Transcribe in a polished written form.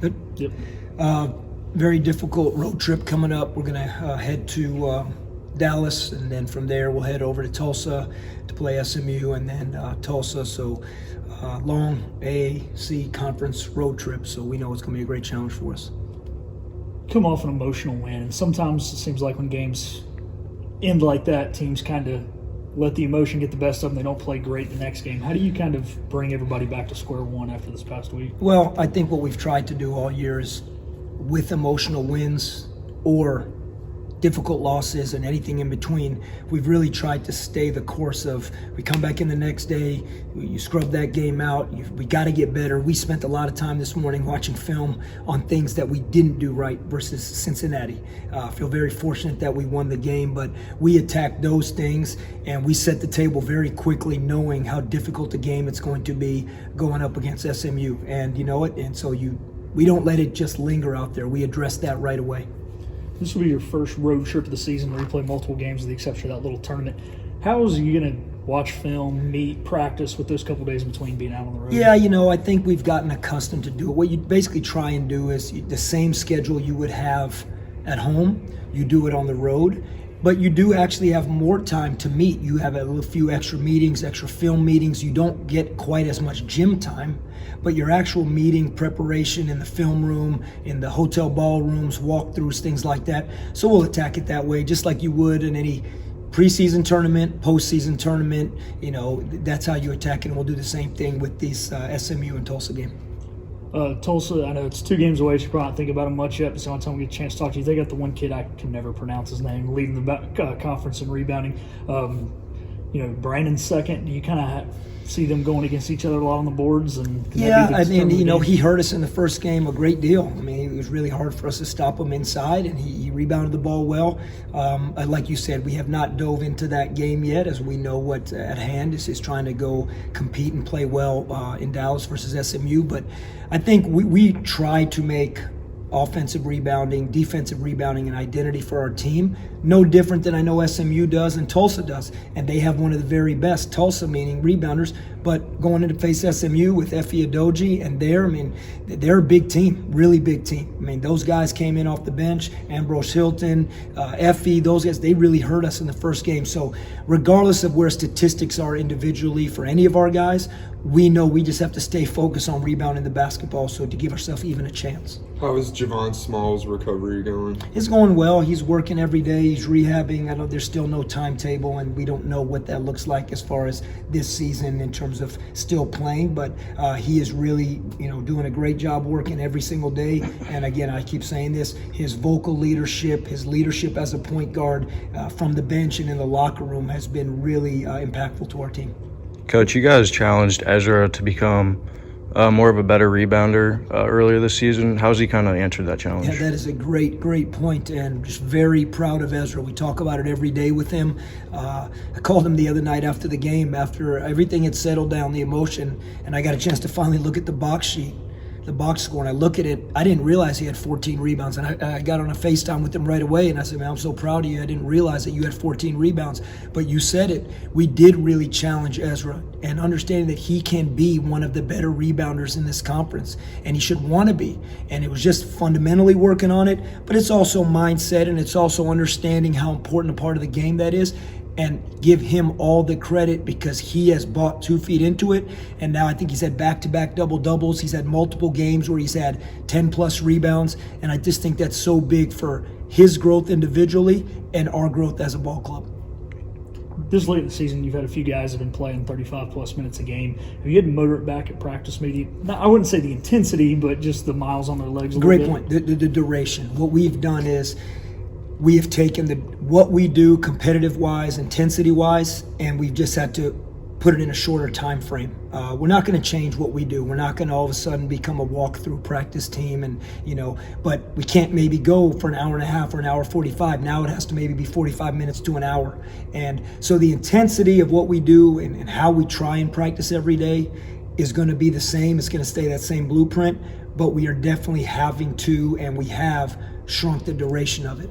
Good. Yep. Very difficult road trip coming up. We're going to head to Dallas, and then from there we'll head over to Tulsa to play SMU, and then Tulsa. So long AAC conference road trip. So we know it's going to be a great challenge for us. Come off an emotional win, and sometimes it seems like when games end like that, teams kind of let the emotion get the best of them. They don't play great the next game. How do you kind of bring everybody back to square one after this past week? Well, I think what we've tried to do all year is, with emotional wins or difficult losses and anything in between, we've really tried to stay the course of, we come back in the next day, you scrub that game out, we got to get better. We spent a lot of time this morning watching film on things that we didn't do right versus Cincinnati. I feel very fortunate that we won the game, but we attacked those things and we set the table very quickly, knowing how difficult a game it's going to be going up against SMU. And you know it, and so we don't let it just linger out there. We address that right away. This will be your first road trip of the season where you play multiple games with the exception of that little tournament. How is you going to watch film, meet, practice with those couple days between being out on the road? Yeah, I think we've gotten accustomed to do it. What you basically try and do is the same schedule you would have at home, you do it on the road, but you do actually have more time to meet. You have a few extra meetings, extra film meetings. You don't get quite as much gym time, but your actual meeting preparation in the film room, in the hotel ballrooms, walkthroughs, things like that. So we'll attack it that way, just like you would in any preseason tournament, postseason tournament. That's how you attack it, and we'll do the same thing with these SMU and Tulsa game. Tulsa, I know it's 2 games away, so you're probably not thinking about them much yet, but so anytime we get a chance to talk to you, they got the one kid, I can never pronounce his name, leading the conference in rebounding. Brandon's second. Do you kind of see them going against each other a lot on the boards? He hurt us in the first game a great deal. It was really hard for us to stop him inside, and he rebounded the ball well. Like you said, we have not dove into that game yet, as we know what at hand is trying to go compete and play well in Dallas versus SMU. But I think we try to make offensive rebounding, defensive rebounding an identity for our team. No different than I know SMU does and Tulsa does. And they have one of the very best, Tulsa meaning rebounders, but going in to face SMU with Effie Adoji and they're a big team, really big team. Those guys came in off the bench, Ambrose Hilton, Effie, those guys, they really hurt us in the first game. So regardless of where statistics are individually for any of our guys, we know we just have to stay focused on rebounding the basketball so to give ourselves even a chance. How is Javon Small's recovery going? It's going well. He's working every day. He's rehabbing. I know there's still no timetable, and we don't know what that looks like as far as this season in terms of still playing. But he is really, doing a great job working every single day. And again, I keep saying this: his vocal leadership, his leadership as a point guard from the bench and in the locker room has been really impactful to our team. Coach, you guys challenged Ezra to become more of a better rebounder earlier this season. How's he kind of answered that challenge? Yeah, that is a great point, and just very proud of Ezra. We talk about it every day with him. I called him the other night after the game, after everything had settled down, the emotion, and I got a chance to finally look at the box sheet, the box score, and I look at it. I didn't realize he had 14 rebounds, and I got on a FaceTime with him right away, and I said, man, I'm so proud of you. I didn't realize that you had 14 rebounds, but you said it. We did really challenge Ezra, and understanding that he can be one of the better rebounders in this conference, and he should want to be. And it was just fundamentally working on it, but it's also mindset, and it's also understanding how important a part of the game that is. And give him all the credit because he has bought 2 feet into it. And now I think he's had back-to-back double-doubles. He's had multiple games where he's had 10-plus rebounds. And I just think that's so big for his growth individually and our growth as a ball club. This late in the season, you've had a few guys that have been playing 35-plus minutes a game. Have you had to motor it back at practice maybe? I wouldn't say the intensity, but just the miles on their legs a little bit? Great point. The duration. What we've done is we have taken what we do competitive-wise, intensity-wise, and we've just had to put it in a shorter time frame. We're not going to change what we do. We're not going to all of a sudden become a walk-through practice team, but we can't maybe go for an hour and a half or an hour 45. Now it has to maybe be 45 minutes to an hour. And so the intensity of what we do and how we try and practice every day is going to be the same. It's going to stay that same blueprint, but we are definitely having to, and we have shrunk the duration of it.